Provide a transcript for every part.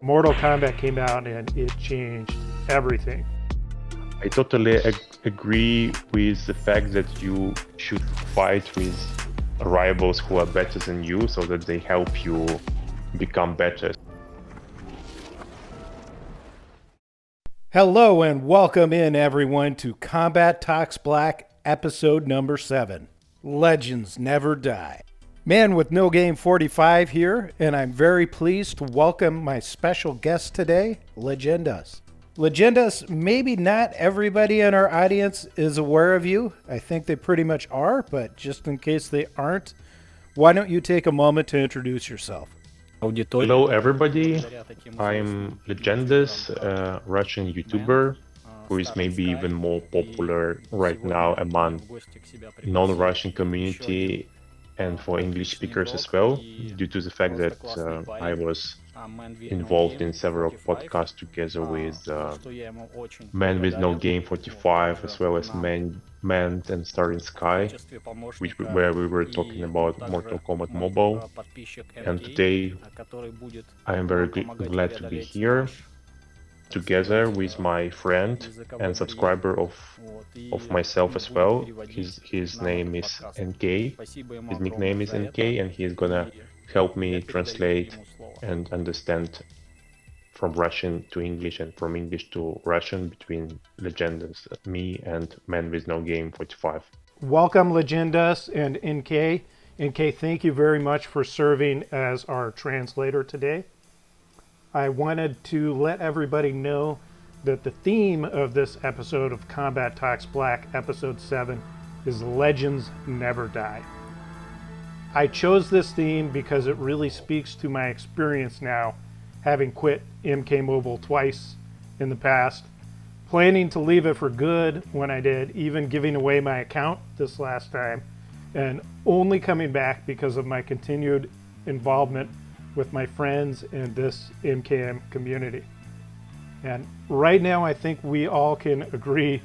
Mortal Kombat came out and it changed everything. I totally agree with the fact that you should fight with rivals who are better than you so that they help you become better. Hello and welcome in everyone to Kombat Talks Black episode number 7. Legends Never Die. Man with No Game 45 here, and I'm very pleased to welcome my special guest today, LegendaS. LegendaS, maybe not everybody in our audience is aware of you. I think they pretty much are, but just in case they aren't, why don't you take a moment to introduce yourself? Hello everybody, I'm LegendaS, a Russian YouTuber who is maybe even more popular right now among non-Russian community and for English speakers as well, due to the fact that I was involved in several podcasts together with Man with No Game 45 as well as Man and Starring Sky, where we were talking about Mortal Kombat Mobile. And today I am very glad to be here together with my friend and subscriber of myself as well. His name is NK, his nickname is NK, and he's gonna help me translate and understand from Russian to English and from English to Russian between LegendaS, me, and Man with No Game 45. Welcome LegendaS and NK. NK, thank you very much for serving as our translator today. I wanted to let everybody know that the theme of this episode of Kombat Talks Black, episode 7, is Legends Never Die. I chose this theme because it really speaks to my experience now, having quit MK Mobile twice in the past, planning to leave it for good when I did, even giving away my account this last time, and only coming back because of my continued involvement with my friends and this MKM community. And right now I think we all can agree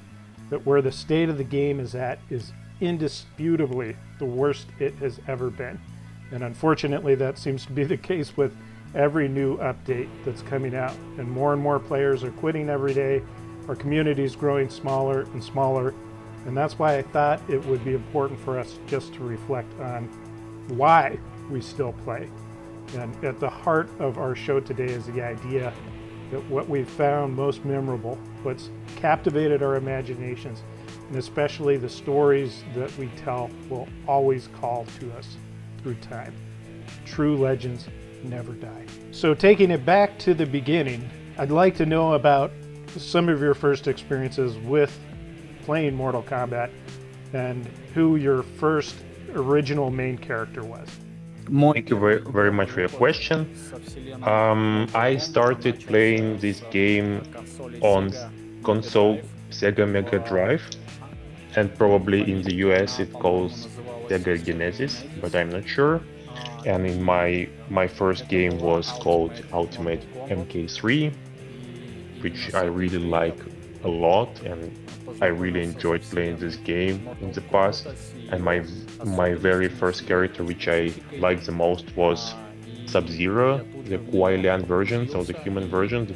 that where the state of the game is at is indisputably the worst it has ever been. And unfortunately that seems to be the case with every new update that's coming out. And more players are quitting every day. Our community is growing smaller and smaller. And that's why I thought it would be important for us just to reflect on why we still play. And at the heart of our show today is the idea that what we've found most memorable, what's captivated our imaginations, and especially the stories that we tell will always call to us through time. True legends never die. So taking it back to the beginning, I'd like to know about some of your first experiences with playing Mortal Kombat and who your first original main character was. Thank you very much for your question. I started playing this game on console Sega Mega Drive, and probably in the US it calls Sega Genesis, but I'm not sure. And in my first game was called Ultimate MK3, which I really like a lot, and I really enjoyed playing this game in the past. And my very first character, which I liked the most, was Sub-Zero, the Kuai Liang version, so the human version,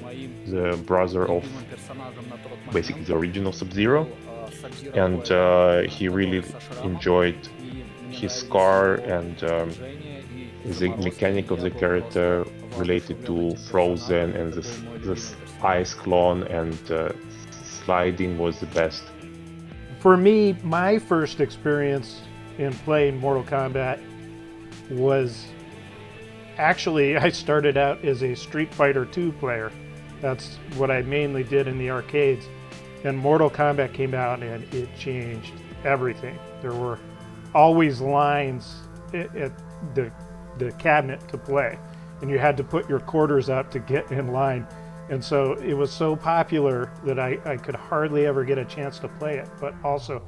the brother of basically the original Sub-Zero. And he really enjoyed his scar and the mechanic of the character related to Frozen and this ice clone and sliding was the best. For me, my first experience in playing Mortal Kombat was actually, I started out as a Street Fighter II player. That's what I mainly did in the arcades. And Mortal Kombat came out and it changed everything. There were always lines at the cabinet to play, and you had to put your quarters out to get in line. And so it was so popular that I could hardly ever get a chance to play it. But also,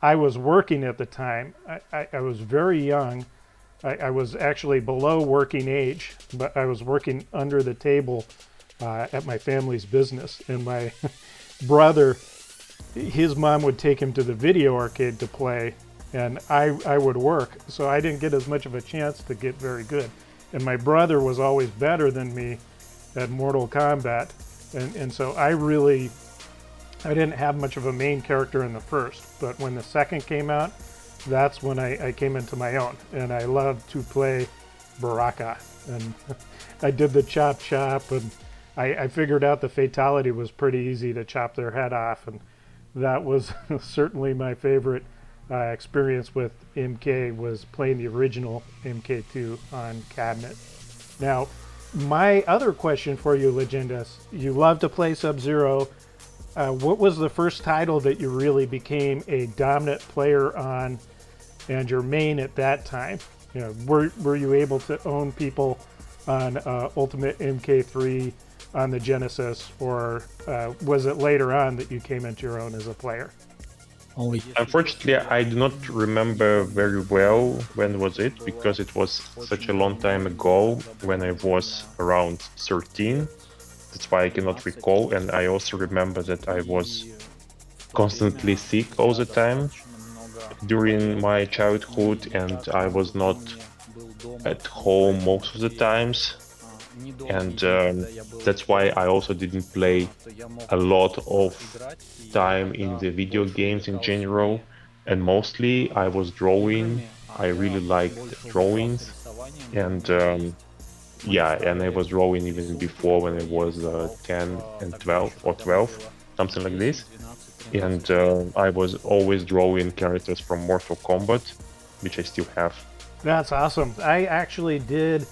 I was working at the time. I was very young. I was actually below working age, but I was working under the table at my family's business. And my brother, his mom would take him to the video arcade to play, and I would work. So I didn't get as much of a chance to get very good. And my brother was always better than me, at Mortal Kombat, and so I didn't have much of a main character in the first, but when the second came out, that's when I came into my own, and I loved to play Baraka, and I did the chop chop, and I figured out the fatality was pretty easy to chop their head off, and that was certainly my favorite experience with MK, was playing the original MK2 on cabinet. Now, my other question for you, LegendaS, you love to play Sub-Zero. What was the first title that you really became a dominant player on, and your main at that time? You know, were you able to own people on Ultimate MK3 on the Genesis, or was it later on that you came into your own as a player? Unfortunately, I do not remember very well when was it, because it was such a long time ago, when I was around 13. That's why I cannot recall, and I also remember that I was constantly sick all the time during my childhood, and I was not at home most of the times, and that's why I also didn't play a lot of time in the video games in general, and mostly I was drawing. I really liked drawings, and yeah, and I was drawing even before, when I was 10 and 12 or 12, something like this. And I was always drawing characters from Mortal Kombat, which I still have. That's awesome. I actually did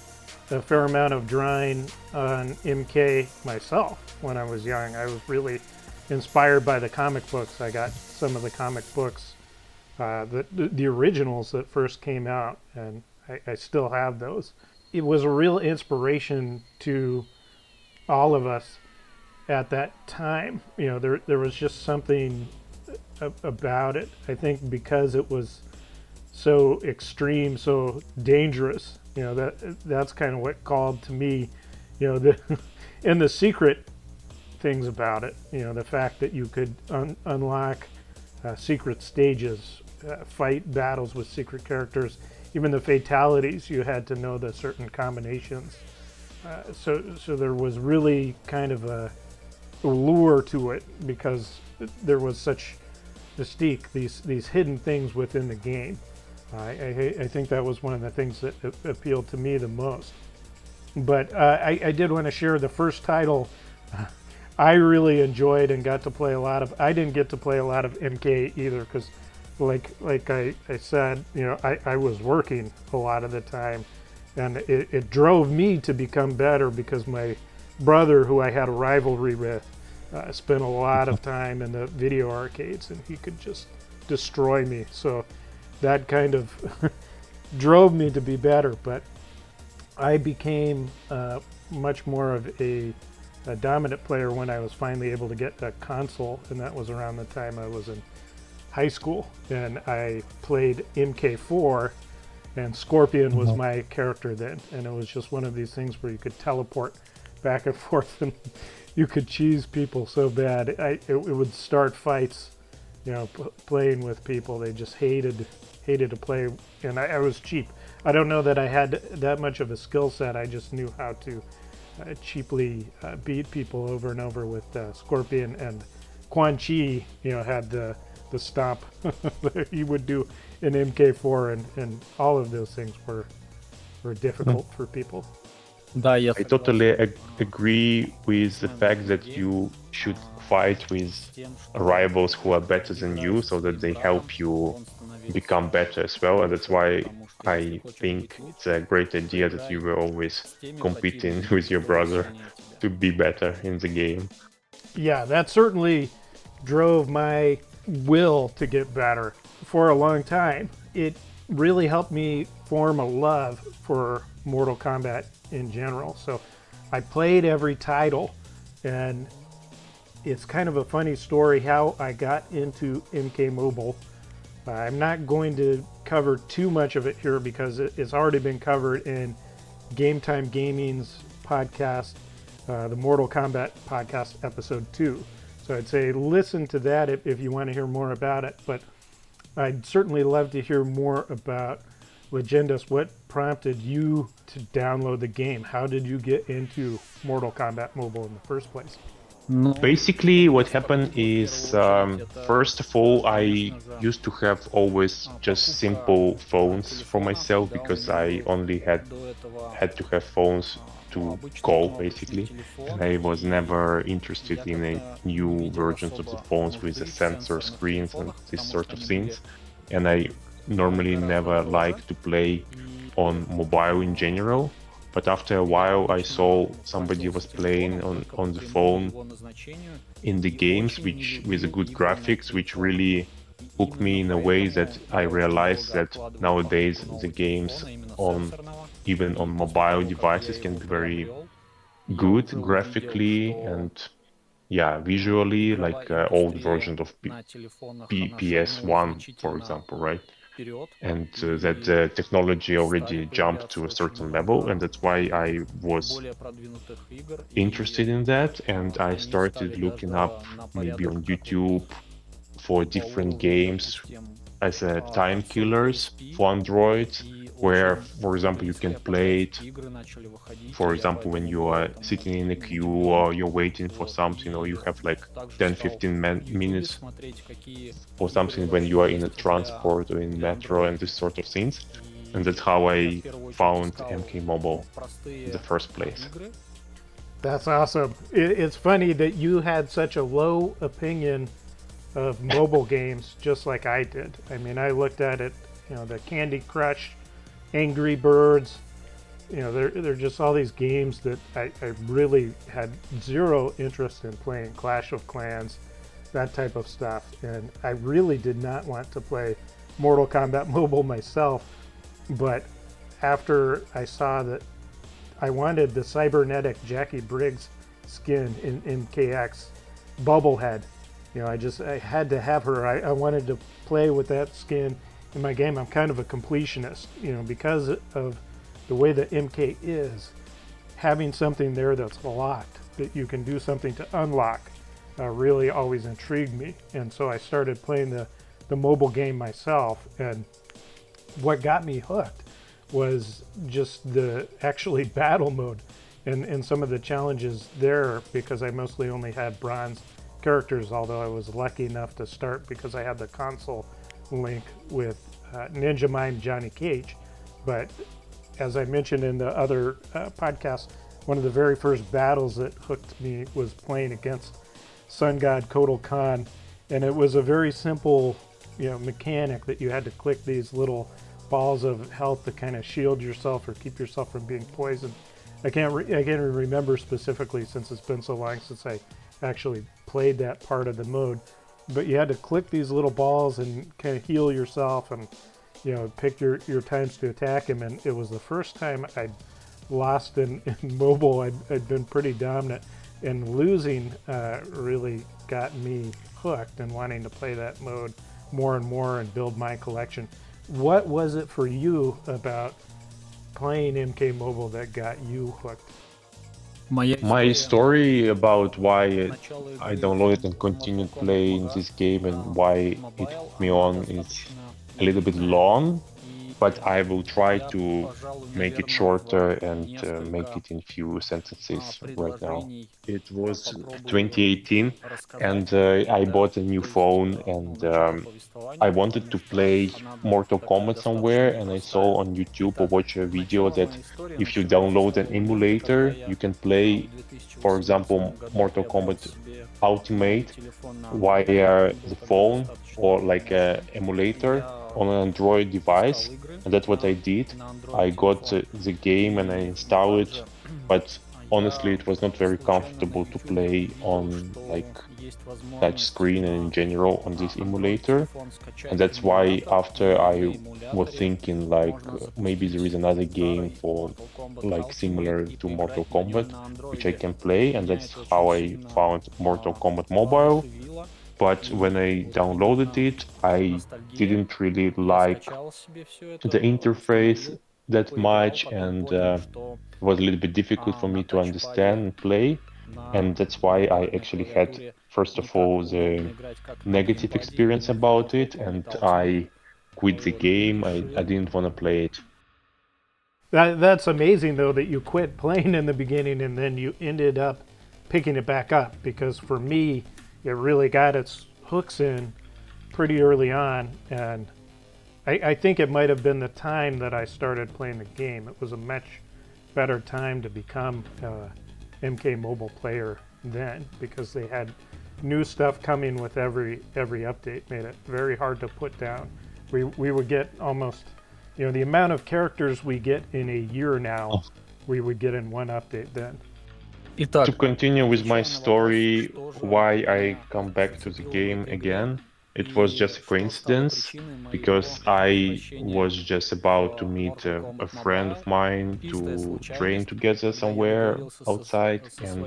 a fair amount of drawing on MK myself when I was young. I was really inspired by the comic books. I got some of the comic books, the originals that first came out, and I still have those. It was a real inspiration to all of us at that time. You know, there was just something about it. I think because it was so extreme, so dangerous. You know, that's kind of what called to me. You know, and the secret things about it. You know, the fact that you could unlock secret stages, fight battles with secret characters. Even the fatalities, you had to know the certain combinations. So there was really kind of a lure to it, because there was such mystique, these hidden things within the game. I think that was one of the things that appealed to me the most. But I did want to share the first title I really enjoyed and got to play a lot of. I didn't get to play a lot of MK either, because like I said, you know, I was working a lot of the time, and it drove me to become better, because my brother, who I had a rivalry with, spent a lot of time in the video arcades, and he could just destroy me. So that kind of drove me to be better. But I became much more of a dominant player when I was finally able to get a console, and that was around the time I was in high school, and I played MK4, and Scorpion was my character then, and it was just one of these things where you could teleport back and forth, and you could cheese people so bad. It would start fights, you know, playing with people. They just hated to play, and I was cheap. I don't know that I had that much of a skill set. I just knew how to cheaply beat people over and over with Scorpion, and Quan Chi, you know, had the stomp that he would do in MK4, and all of those things were difficult for people. I totally agree with the fact that you should fight with rivals who are better than you, so that they help you become better as well. And that's why I think it's a great idea that you were always competing with your brother to be better in the game. Yeah, that certainly drove my will to get better for a long time. It really helped me form a love for Mortal Kombat in general. So I played every title, and it's kind of a funny story how I got into MK Mobile. I'm not going to cover too much of it here, because it's already been covered in Game Time Gaming's podcast, the Mortal Kombat podcast, episode 2. So I'd say listen to that if you want to hear more about it. But I'd certainly love to hear more about LegendaS, what prompted you to download the game? How did you get into Mortal Kombat Mobile in the first place? Basically, what happened is, first of all, I used to have always just simple phones for myself because I only had to have phones to call, basically, and I was never interested in a new versions of the phones with the sensor screens and this sort of things. And I normally never like to play on mobile in general. But after a while, I saw somebody was playing on the phone in the games, which with the good graphics, which really hooked me in a way that I realized that nowadays the games on even on mobile devices can be very good graphically and yeah, visually, like old versions of PS1, for example, right? And that the technology already jumped to a certain level, and that's why I was interested in that, and I started looking up maybe on YouTube for different games as time killers for Android, where, for example, you can play it, for example, when you are sitting in a queue or you're waiting for something, or you have like 10-15 minutes for something when you are in a transport or in metro and this sort of things. And that's how I found MK Mobile in the first place. That's awesome. It's funny that you had such a low opinion of mobile games, just like I did. I mean, I looked at it, the Candy Crush, Angry Birds, they're just all these games that I really had zero interest in playing. Clash of Clans, that type of stuff. And I really did not want to play Mortal Kombat Mobile myself. But after I saw that I wanted the cybernetic Jackie Briggs skin in KX Bubblehead, I had to have her. I wanted to play with that skin in my game. I'm kind of a completionist, because of the way that MK is. Having something there that's locked, that you can do something to unlock, really always intrigued me. And so I started playing the mobile game myself. And what got me hooked was just the actually battle mode and some of the challenges there, because I mostly only had bronze characters, although I was lucky enough to start because I had the console link with Ninja Mime Johnny Cage. But as I mentioned in the other podcast, one of the very first battles that hooked me was playing against Sun God Kotal Khan, and it was a very simple mechanic that you had to click these little balls of health to kind of shield yourself or keep yourself from being poisoned. I can't remember specifically, since it's been so long since I actually played that part of the mode, but you had to click these little balls and kind of heal yourself and pick your times to attack him. And it was the first time I'd lost in mobile. I'd been pretty dominant, and losing really got me hooked and wanting to play that mode more and more and build my collection. What was it for you about playing MK Mobile that got you hooked? My story about why I downloaded and continued playing this game and why it hooked me on is a little bit long, but I will try to make it shorter and make it in few sentences right now. It was 2018, and I bought a new phone, and I wanted to play Mortal Kombat somewhere, and I saw on YouTube or watch a video that if you download an emulator, you can play, for example, Mortal Kombat Ultimate via the phone or like a emulator on an Android device, and that's what I did. I got the game and I installed it, but honestly it was not very comfortable to play on like touch screen and in general on this emulator, and that's why after I was thinking like maybe there is another game for like similar to Mortal Kombat which I can play, and that's how I found Mortal Kombat Mobile. But when I downloaded it, I didn't really like the interface that much, and it was a little bit difficult for me to understand and play. And that's why I actually had, first of all, the negative experience about it, and I quit the game. I didn't want to play it. That's amazing, though, that you quit playing in the beginning and then you ended up picking it back up. Because for me, it really got its hooks in pretty early on, and I think it might have been the time that I started playing the game. It was a much better time to become MK mobile player then, because they had new stuff coming with every update. Made it very hard to put down. We would get almost, the amount of characters we get in a year now, we would get in one update then. To continue with my story, why I come back to the game again, it was just a coincidence because I was just about to meet a friend of mine to train together somewhere outside, and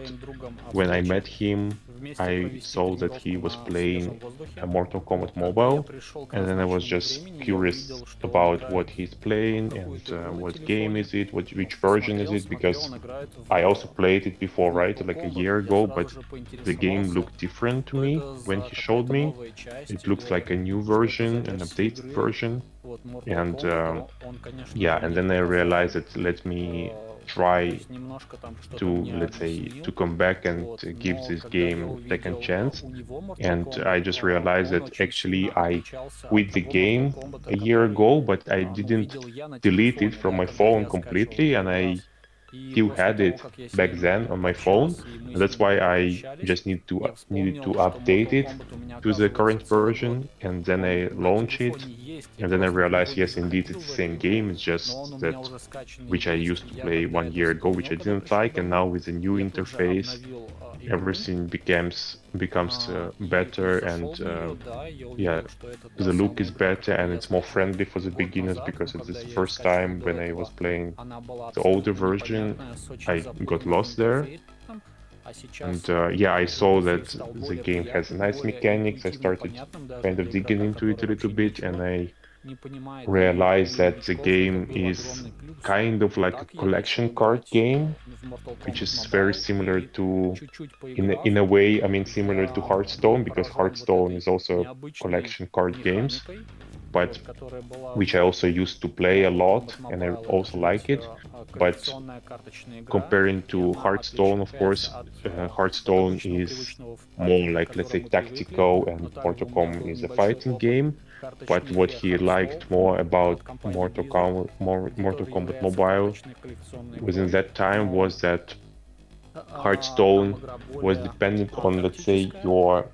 when I met him, I saw that he was playing a Mortal Kombat Mobile, and then I was just curious about what he's playing and what game is it, which version is it, because I also played it before, right, like a year ago, but the game looked different to me when he showed me. It looks like a new version, an updated version, and yeah, and then I realized that let me try to, let's say, to come back and give this game a second chance. And I just realized that actually I quit the game a year ago, but I didn't delete it from my phone completely, and I still had it back then on my phone, and that's why I just needed to update it to the current version, and then I launch it, and then I realized, yes, indeed, it's the same game. It's just that which I used to play 1 year ago, which I didn't like, and now with the new interface, everything becomes better, and yeah, the look is better and it's more friendly for the beginners because it's the first time when I was playing the older version, I got lost there. And yeah, I saw that the game has nice mechanics. I started kind of digging into it a little bit, and I realized that the game is kind of like a collection card game, which is very similar to, in a way, I mean, similar to Hearthstone, because Hearthstone is also collection card games, but which I also used to play a lot, and I also like it. But comparing to Hearthstone, of course, Hearthstone is more like, let's say, tactical, and Mortal Kombat is a fighting game. But what he liked more about Mortal Kombat Mobile within that time was that Hearthstone was dependent on, let's say, your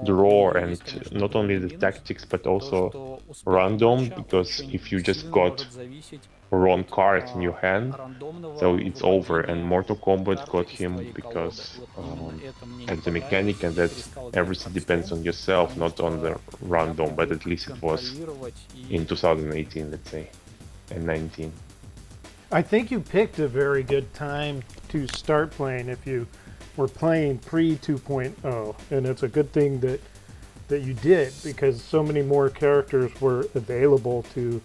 draw, and not only the tactics but also random, because if you just got a wrong card in your hand, so it's over. And Mortal Kombat got him because at the mechanic, and that everything depends on yourself, not on the random, but at least it was in 2018, let's say, and 19. I think you picked a very good time to start playing if you were playing pre 2.0, and it's a good thing that you did, because so many more characters were available to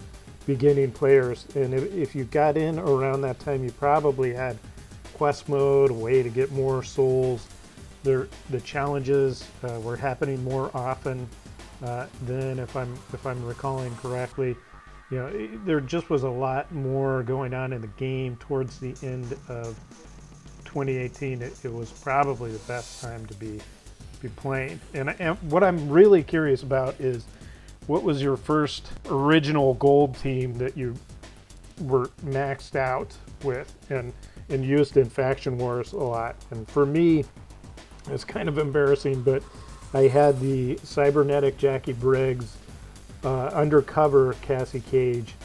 beginning players. And if you got in around that time, you probably had quest mode, a way to get more souls. The challenges were happening more often than, if I'm recalling correctly. There just was a lot more going on in the game towards the end of 2018. It was probably the best time to be playing. And what I'm really curious about is, what was your first original gold team that you were maxed out with and used in Faction Wars a lot? And for me, it's kind of embarrassing, but I had the cybernetic Jackie Briggs, undercover Cassie Cage,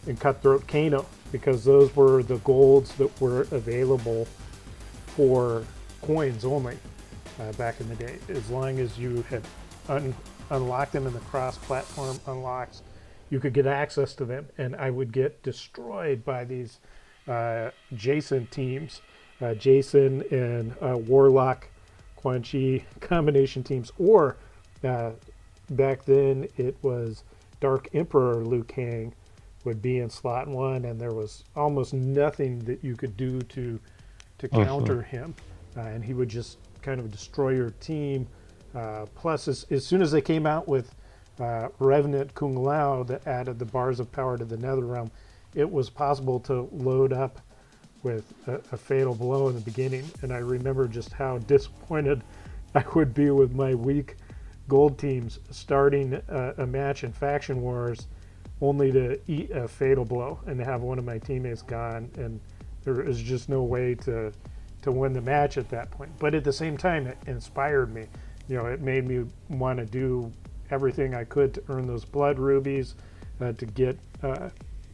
and Cutthroat Kano, because those were the golds that were available for coins only back in the day. As long as you had unlocked them in the cross-platform unlocks, you could get access to them. And I would get destroyed by these Jason teams, Jason and Warlock Quan Chi combination teams, or back then it was Dark Emperor Liu Kang would be in slot 1, and there was almost nothing that you could do to counter him, and he would just kind of destroy your team. Plus, as soon as they came out with Revenant Kung Lao that added the bars of power to the Netherrealm, it was possible to load up with a fatal blow in the beginning. And I remember just how disappointed I would be with my weak gold teams starting a match in Faction Wars only to eat a fatal blow and have one of my teammates gone, and there is just no way to win the match at that point. But at the same time, it inspired me. You know, it made me want to do everything I could to earn those blood rubies, to get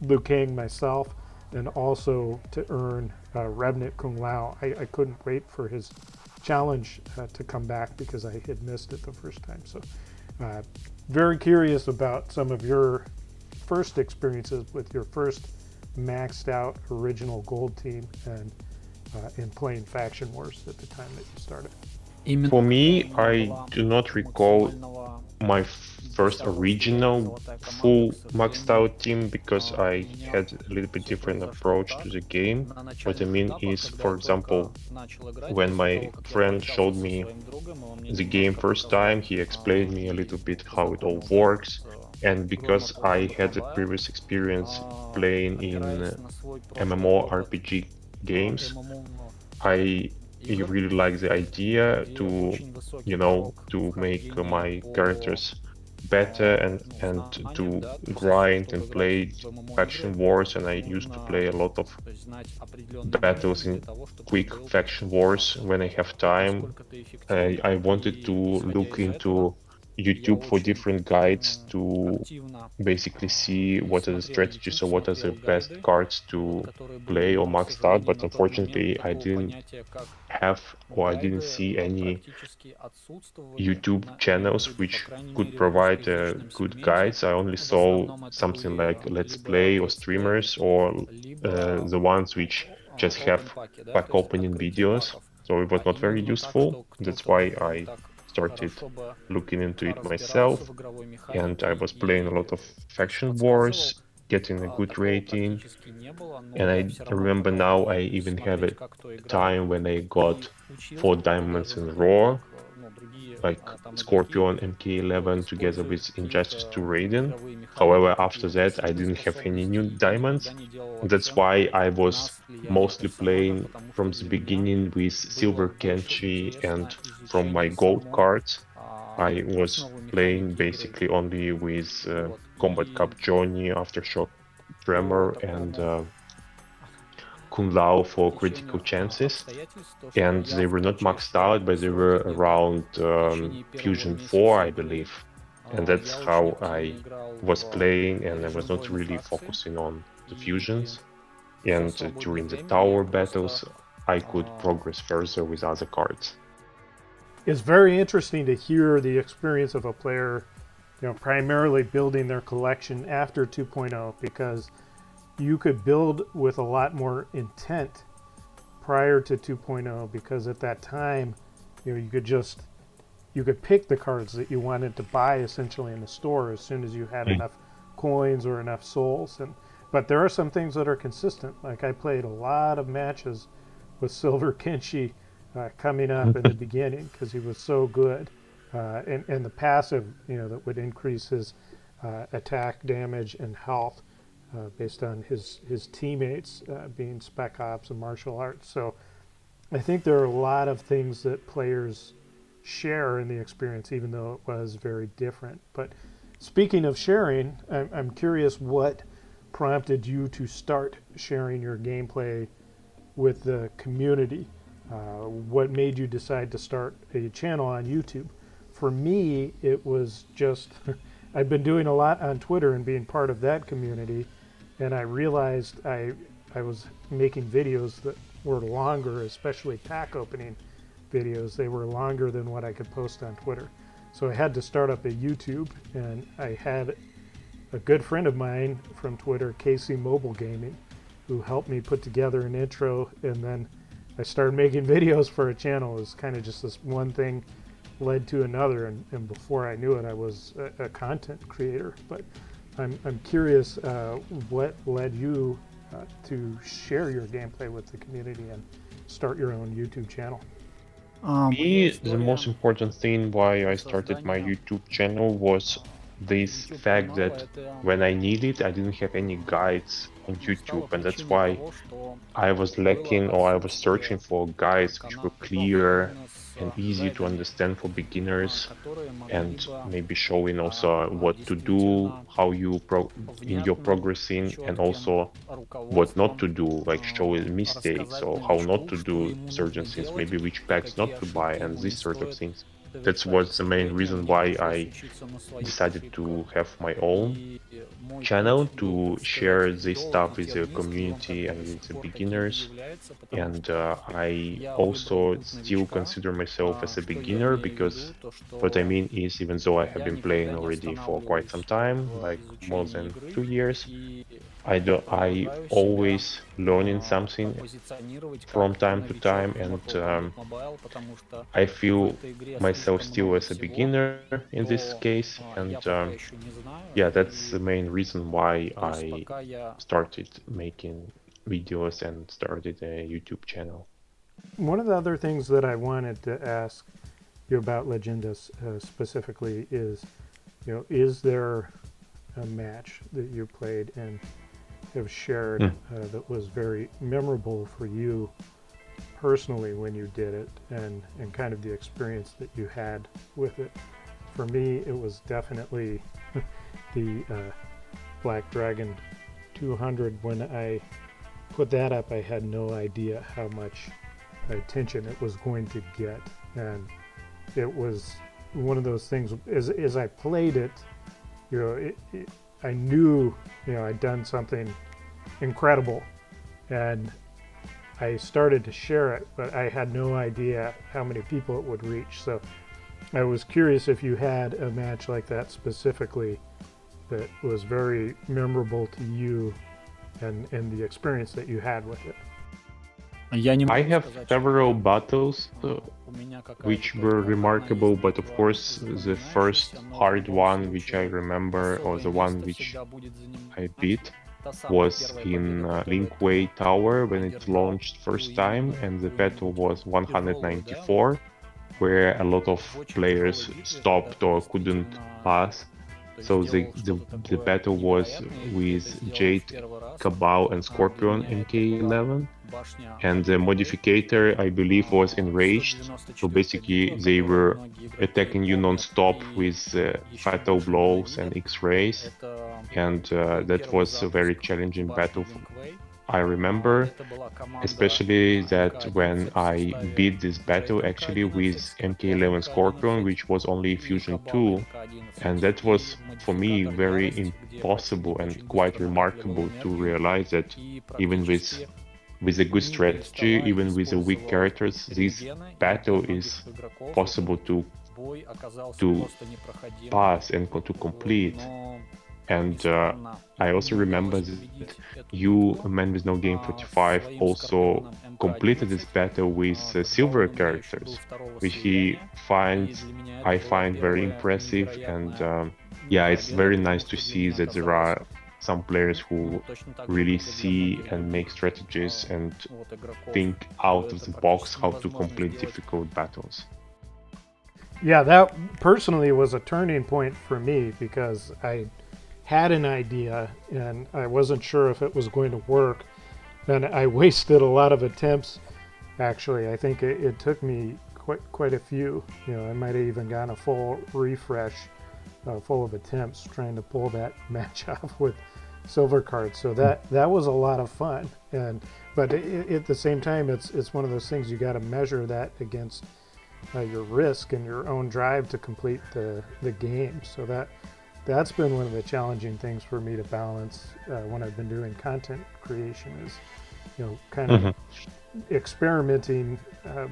Liu Kang myself, and also to earn Revenant Kung Lao. I couldn't wait for his challenge to come back because I had missed it the first time. So very curious about some of your first experiences with your first maxed out original gold team and in playing Faction Wars at the time that you started. For me, I do not recall my first original full maxed out team because I had a little bit different approach to the game. What I mean is, for example, when my friend showed me the game first time, he explained me a little bit how it all works. And because I had a previous experience playing in MMORPG games, I really like the idea to, you know, to make my characters better and to grind and play faction wars. And I used to play a lot of battles in quick faction wars when I have time. I wanted to look into YouTube for different guides to basically see what are the strategies or what are the best cards to play or max out, but unfortunately I didn't have or I didn't see any YouTube channels which could provide good guides. I only saw something like Let's Play or streamers or the ones which just have pack opening videos, so it was not very useful. That's why I started looking into it myself, and I was playing a lot of faction wars, getting a good rating. And I remember now I even have a time when I got 4 diamonds in Raw, like Scorpion MK11 together with Injustice 2 Raiden. However, after that I didn't have any new diamonds. That's why I was mostly playing from the beginning with Silver Kenshi, and from my gold cards I was playing basically only with Combat Cup Johnny, Aftershock Tremor, and Kung Lao for critical chances. And they were not maxed out, but they were around Fusion 4, I believe. And that's how I was playing, and I was not really focusing on the fusions. And during the tower battles, I could progress further with other cards. It's very interesting to hear the experience of a player, you know, primarily building their collection after 2.0, because you could build with a lot more intent prior to 2.0, because at that time, you know, you could pick the cards that you wanted to buy essentially in the store as soon as you had enough coins or enough souls. But there are some things that are consistent. Like I played a lot of matches with Silver Kenshi coming up in the beginning because he was so good, and the passive, you know, that would increase his attack damage and health based on his teammates being spec ops and martial arts. So I think there are a lot of things that players share in the experience, even though it was very different. But speaking of sharing, I'm curious what prompted you to start sharing your gameplay with the community. What made you decide to start a channel on YouTube? For me, it was just I've been doing a lot on Twitter and being part of that community, and I realized I was making videos that were longer, especially pack opening videos. They were longer than what I could post on Twitter. So I had to start up a YouTube, and I had a good friend of mine from Twitter, Casey Mobile Gaming, who helped me put together an intro, and then I started making videos for a channel. It was kind of just this one thing led to another, and before I knew it, I was a content creator. But I'm curious what led you to share your gameplay with the community and start your own YouTube channel. Me, the most important thing why I started my YouTube channel was this fact that when I needed, I didn't have any guides on YouTube, and that's why I was lacking, or I was searching for guides which were clear and easy to understand for beginners, and maybe showing also what to do, how you in your progressing, and also what not to do, like showing mistakes or how not to do certain things, maybe which packs not to buy, and these sort of things. That was the main reason why I decided to have my own channel to share this stuff with the community and with the beginners. And I also still consider myself as a beginner, because what I mean is, even though I have been playing already for quite some time, like more than 2 years, I always learning something from time to time, and I feel myself still as a beginner in this case, and yeah, that's the main reason why I started making videos and started a YouTube channel. One of the other things that I wanted to ask you about LegendaS specifically is, is there a match that you played and have shared that was very memorable for you personally when you did it, and kind of the experience that you had with it? For me, it was definitely the Black Dragon 200. When I put that up, I had no idea how much attention it was going to get, and it was one of those things. As I played it, I knew I'd done something incredible, and I started to share it, but I had no idea how many people it would reach. So I was curious if you had a match like that specifically that was very memorable to you, and the experience that you had with it. I have several battles which were remarkable, but of course the first hard one which I remember, or the one which I beat, was in Linkway Tower when it launched first time, and the battle was 194, where a lot of players stopped or couldn't pass. So the battle was with Jade, Cabal, and Scorpion MK11, and the modificator, I believe, was Enraged. So basically they were attacking you non-stop with fatal blows and X-rays, and that was a very challenging battle. I remember especially that when I beat this battle actually with MK11 Scorpion, which was only Fusion 2, and that was for me very impossible and quite remarkable to realize that even with a good strategy, even with a weak characters, this battle is possible to pass and to complete. And I also remember that you, a man with no game 45, also completed this battle with silver characters, which I find very impressive. And yeah, it's very nice to see that there are some players who really see and make strategies and think out of the box how to complete difficult battles. Yeah, that personally was a turning point for me, because I had an idea and I wasn't sure if it was going to work, and I wasted a lot of attempts. Actually, I think it took me quite a few. I might have even gotten a full refresh full of attempts trying to pull that match off with silver cards. So that was a lot of fun. But at the same time, it's one of those things you got to measure that against your risk and your own drive to complete the game. So that's been one of the challenging things for me to balance when I've been doing content creation, is kind of experimenting,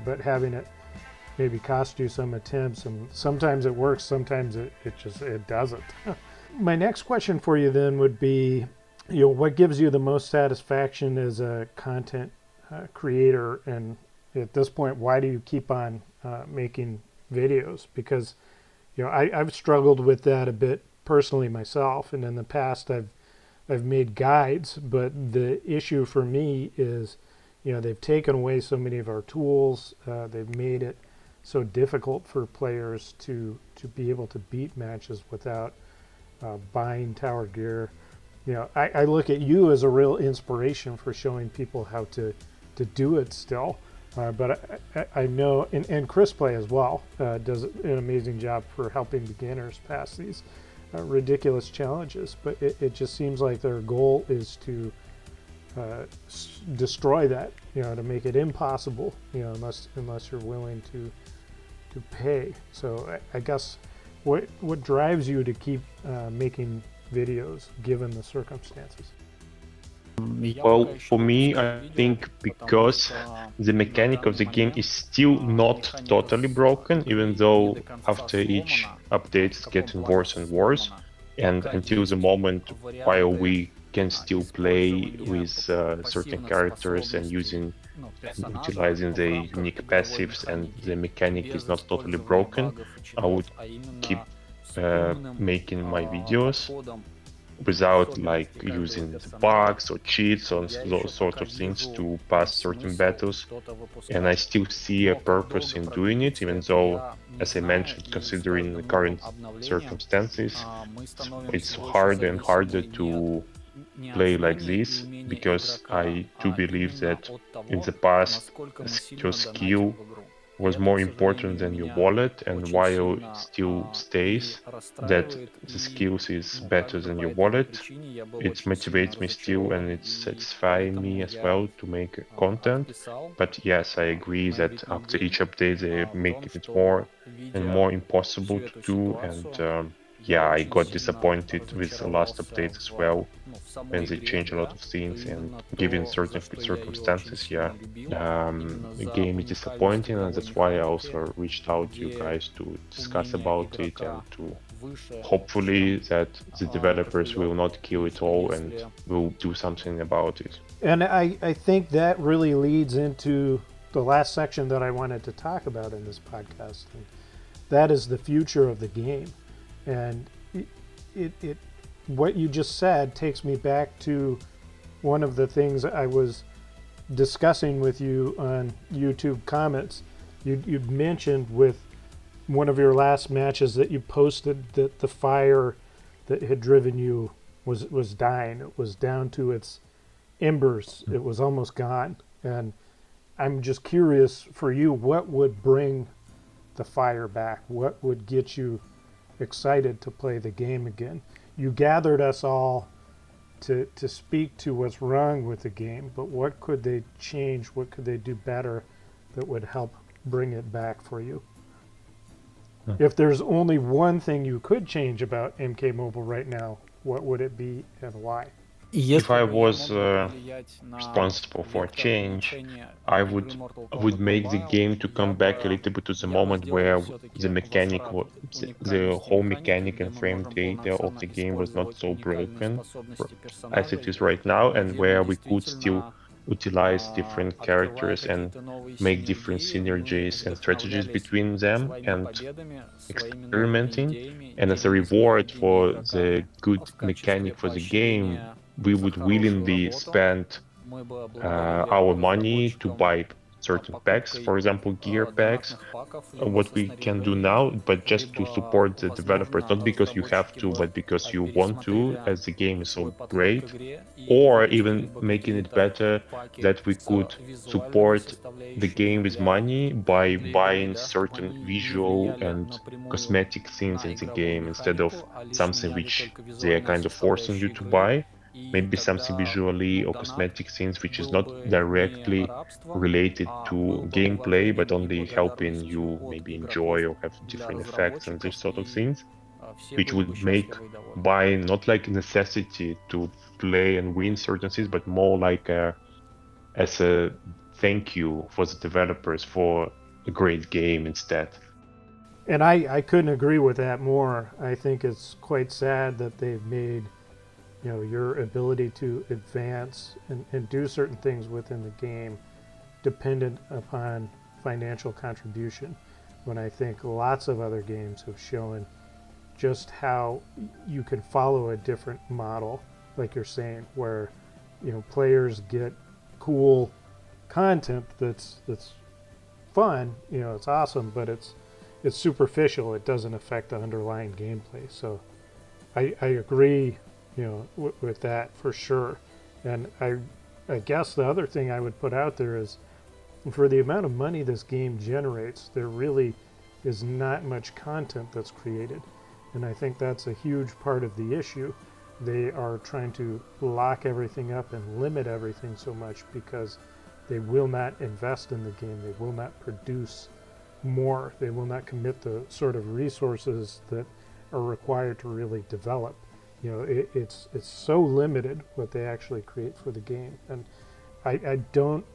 but having it maybe cost you some attempts, and sometimes it works, sometimes it doesn't. My next question for you then would be, what gives you the most satisfaction as a content creator, and at this point, why do you keep on making videos? Because I've struggled with that a bit personally myself, and in the past I've made guides, but the issue for me is they've taken away so many of our tools. They've made it so difficult for players to be able to beat matches without buying tower gear. You know, I look at you as a real inspiration for showing people how to do it still. But I know, and Chris Play as well does an amazing job for helping beginners pass these ridiculous challenges. But it just seems like their goal is to destroy that, you know, to make it impossible, you know, unless you're willing to pay. So I guess what drives you to keep making videos given the circumstances? Well, for me, I think because the mechanic of the game is still not totally broken, even though after each update it's getting worse and worse, and until the moment while we can still play with certain characters and using and utilizing the unique passives and the mechanic is not totally broken, I would keep making my videos without like using the bugs or cheats or those sort of things to pass certain battles. And I still see a purpose in doing it, even though, as I mentioned, considering the current circumstances, it's harder and harder to play like this, because I do believe that in the past your skill was more important than your wallet, and while it still stays that the skills is better than your wallet, it motivates me still and it's satisfying me as well to make content. But yes, I agree that after each update they make it more and more impossible to do, and yeah, I got disappointed with the last update as well, when they change a lot of things, and given certain circumstances, yeah, the game is disappointing, and that's why I also reached out to you guys to discuss about it and to hopefully that the developers will not kill it all and will do something about it. And I think that really leads into the last section that I wanted to talk about in this podcast. And that is the future of the game. And it what you just said takes me back to one of the things I was discussing with you on YouTube comments. You'd mentioned with one of your last matches that you posted that the fire that had driven you was dying. It was down to its embers. It was almost gone. And I'm just curious for you, what would bring the fire back? What would get you excited to play the game again? You gathered us all to speak to what's wrong with the game, but what could they change? What could they do better that would help bring it back for you? If there's only one thing you could change about MK Mobile right now, what would it be and why? If I was responsible for change, I would make the game to come back a little bit to the moment where the mechanic, the whole mechanic and frame data of the game was not so broken as it is right now, and where we could still utilize different characters and make different synergies and strategies between them and experimenting. And as a reward for the good mechanic for the game, we would willingly spend our money to buy certain packs, for example, gear packs, what we can do now, but just to support the developers, not because you have to, but because you want to, as the game is so great, or even making it better that we could support the game with money by buying certain visual and cosmetic things in the game instead of something which they are kind of forcing you to buy. Maybe something visually or cosmetic things which is not directly related to gameplay, but only helping you maybe enjoy or have different effects and this sort of things, which would make buying not like a necessity to play and win certain things, but more like as a thank you for the developers for a great game instead. And I couldn't agree with that more. I think it's quite sad that they've made, you know, your ability to advance and do certain things within the game dependent upon financial contribution, when I think lots of other games have shown just how you can follow a different model, like you're saying, where, you know, players get cool content that's fun, you know, it's awesome, but it's superficial. It doesn't affect the underlying gameplay. So I agree, with that for sure. And I guess the other thing I would put out there is for the amount of money this game generates, there really is not much content that's created. And I think that's a huge part of the issue. They are trying to lock everything up and limit everything so much because they will not invest in the game. They will not produce more. They will not commit the sort of resources that are required to really develop. It's so limited what they actually create for the game. And I don't,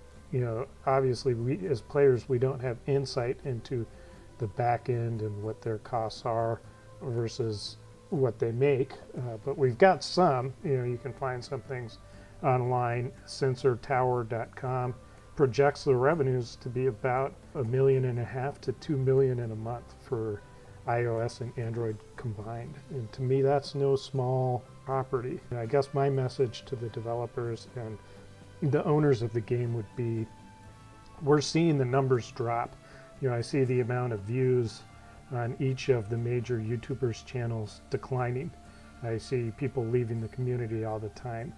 obviously we as players, we don't have insight into the back end and what their costs are versus what they make. But we've got some, you can find some things online. SensorTower.com projects the revenues to be about $1.5 million to $2 million in a month for iOS and Android combined. And to me, that's no small property. And I guess my message to the developers and the owners of the game would be, we're seeing the numbers drop. I see the amount of views on each of the major YouTubers' channels declining. I see people leaving the community all the time.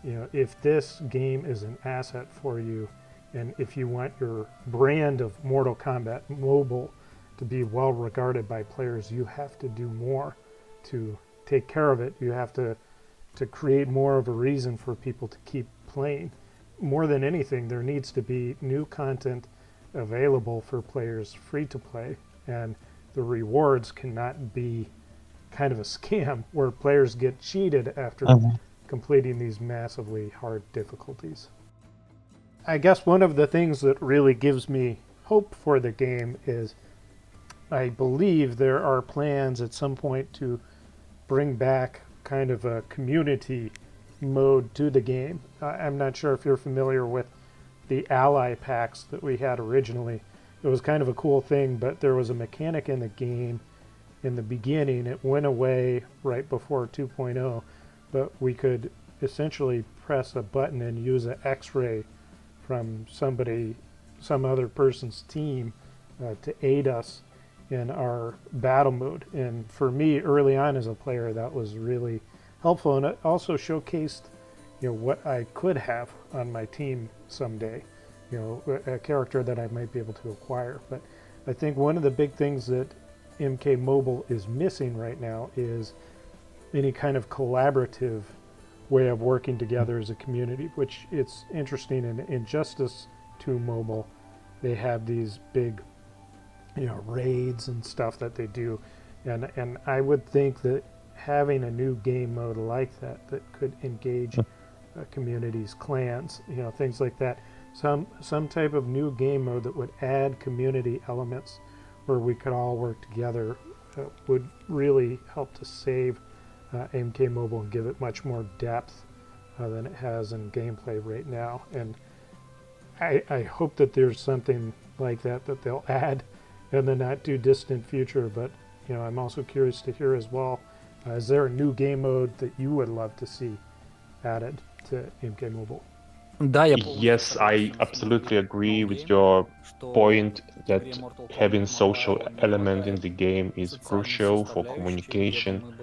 If this game is an asset for you, and if you want your brand of Mortal Kombat Mobile to be well regarded by players, you have to do more to take care of it. You have to create more of a reason for people to keep playing. More than anything, there needs to be new content available for players free to play, and the rewards cannot be kind of a scam where players get cheated after completing these massively hard difficulties. I guess one of the things that really gives me hope for the game is I believe there are plans at some point to bring back kind of a community mode to the game. I'm not sure if you're familiar with the ally packs that we had originally. It was kind of a cool thing, but there was a mechanic in the game in the beginning. It went away right before 2.0, but we could essentially press a button and use an X-ray from some other person's team to aid us in our battle mode. And for me, early on as a player, that was really helpful, and it also showcased what I could have on my team someday, a character that I might be able to acquire. But I think one of the big things that MK Mobile is missing right now is any kind of collaborative way of working together as a community, which it's interesting in Injustice 2 Mobile. They have these big raids and stuff that they do, and I would think that having a new game mode like that could engage communities, clans, things like that, some type of new game mode that would add community elements where we could all work together would really help to save MK Mobile and give it much more depth than it has in gameplay right now. And I hope that there's something like that they'll add in the not too distant future. But I'm also curious to hear as well, is there a new game mode that you would love to see added to MK Mobile? Yes, I absolutely agree with your point that having social element in the game is crucial for communication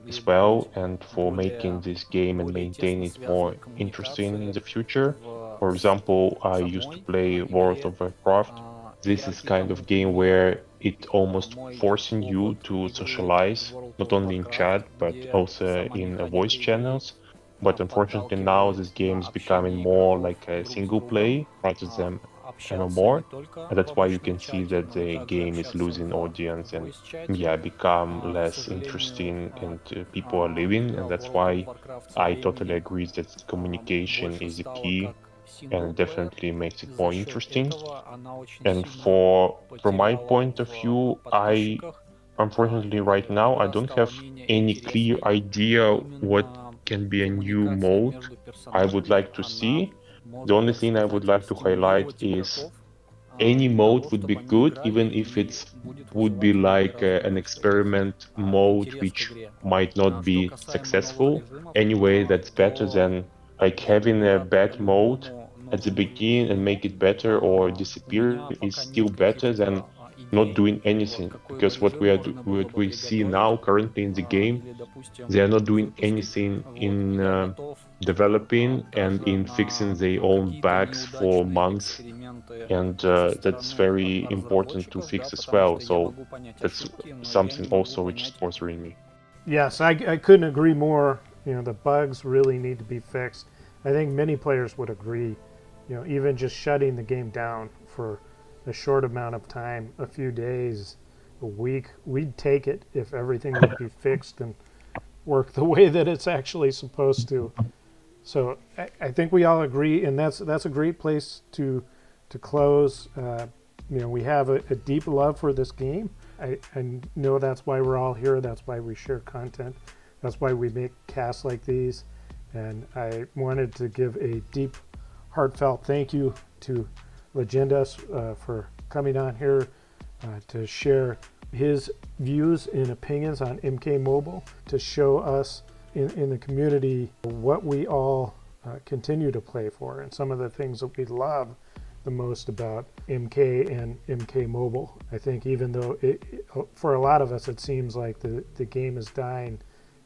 as well, and for making this game and maintain it more interesting in the future. For example, I used to play World of Warcraft. This is kind of game where it almost forcing you to socialize, not only in chat, but also in voice channels. But unfortunately now this game is becoming more like a single play rather than MMO. And that's why you can see that the game is losing audience and become less interesting, and people are leaving. And that's why I totally agree that communication is a key and definitely makes it more interesting. And from my point of view, I unfortunately right now I don't have any clear idea what can be a new mode I would like to see. The only thing I would like to highlight is any mode would be good, even if it would be like an experiment mode which might not be successful. Anyway, that's better than like having a bad mode at the beginning and make it better or disappear is still better than not doing anything, because what we see now currently in the game, they are not doing anything in developing and in fixing their own bugs for months, and that's very important to fix as well. So that's something also which is bothering me. Yes, I couldn't agree more. The bugs really need to be fixed. I think many players would agree. Even just shutting the game down for a short amount of time, a few days, a week, we'd take it if everything would be fixed and work the way that it's actually supposed to. So I think we all agree, and that's a great place to close. We have a deep love for this game. I know that's why we're all here. That's why we share content. That's why we make casts like these. And I wanted to give a deep, heartfelt thank you to LegendaS for coming on here to share his views and opinions on MK Mobile, to show us in the community what we all continue to play for and some of the things that we love the most about MK and MK Mobile. I think even though for a lot of us it seems like the game is dying,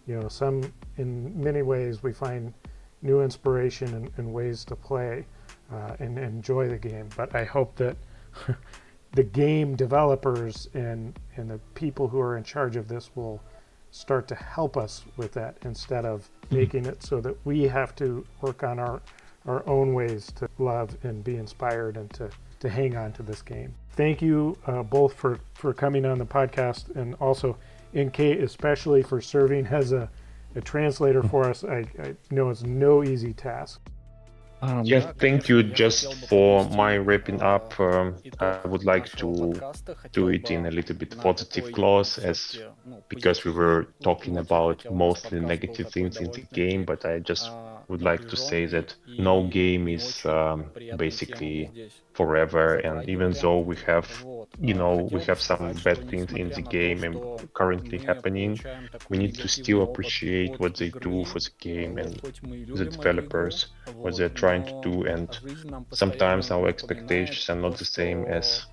in many ways we find new inspiration and ways to play and enjoy the game. But I hope that the game developers and the people who are in charge of this will start to help us with that, instead of making it so that we have to work on our own ways to love and be inspired and to hang on to this game. Thank you both for coming on the podcast, and also NK especially for serving as a translator for us. I know it's no easy task. Yes, thank you. Just for my wrapping up, I would like to do it in a little bit positive clause, because we were talking about mostly negative things in the game, but I just would like to say that no game is basically forever, and even though we have some bad things in the game and currently happening, we need to still appreciate what they do for the game and the developers, what they're trying to do. And sometimes our expectations are not the same as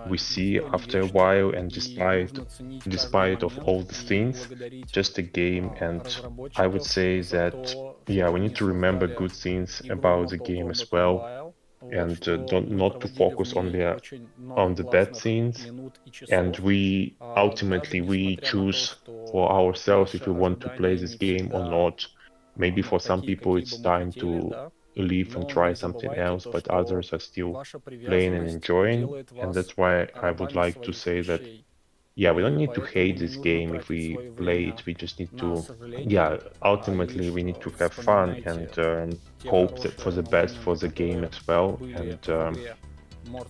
we see after a while, and despite of all the things, just a game. And I would say that we need to remember good things about the game as well, and not to focus only on the bad things. And we ultimately choose for ourselves if we want to play this game or not. Maybe for some people it's time to leave and try something else, but others are still playing and enjoying. And that's why I would like to say that we don't need to hate this game if we play it. We just need to, ultimately we need to have fun and hope that for the best for the game as well. And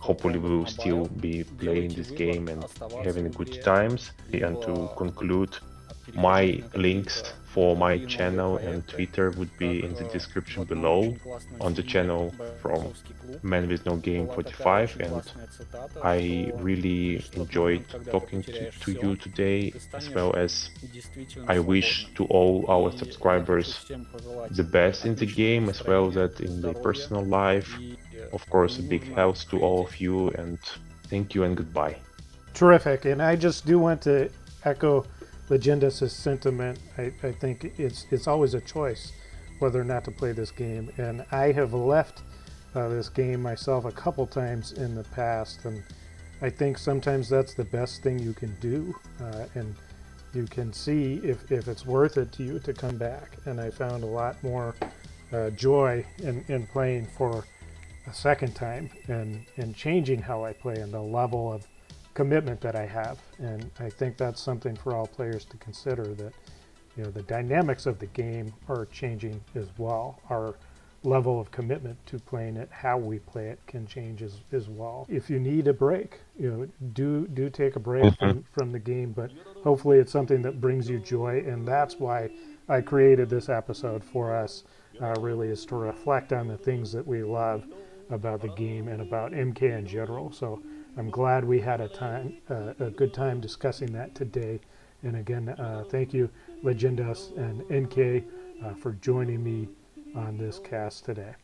hopefully we will still be playing this game and having good times. And to conclude, my links for my channel and Twitter would be in the description below, on the channel from Man with No Game 45, and I really enjoyed talking to you today, as well as I wish to all our subscribers the best in the game, as well as in their personal life. Of course, a big health to all of you, and thank you and goodbye. Terrific. And I just do want to echo LegendaS' sentiment. I think it's always a choice whether or not to play this game, and I have left this game myself a couple times in the past, and I think sometimes that's the best thing you can do, and you can see if it's worth it to you to come back. And I found a lot more joy in playing for a second time and changing how I play and the level of commitment that I have. And I think that's something for all players to consider, that the dynamics of the game are changing as well. Our level of commitment to playing it, how we play it, can change as well. If you need a break, do take a break from the game, but hopefully it's something that brings you joy. And that's why I created this episode for us, really, is to reflect on the things that we love about the game and about MK in general. So I'm glad we had a good time discussing that today. And again, thank you, LegendaS and NK, for joining me on this cast today.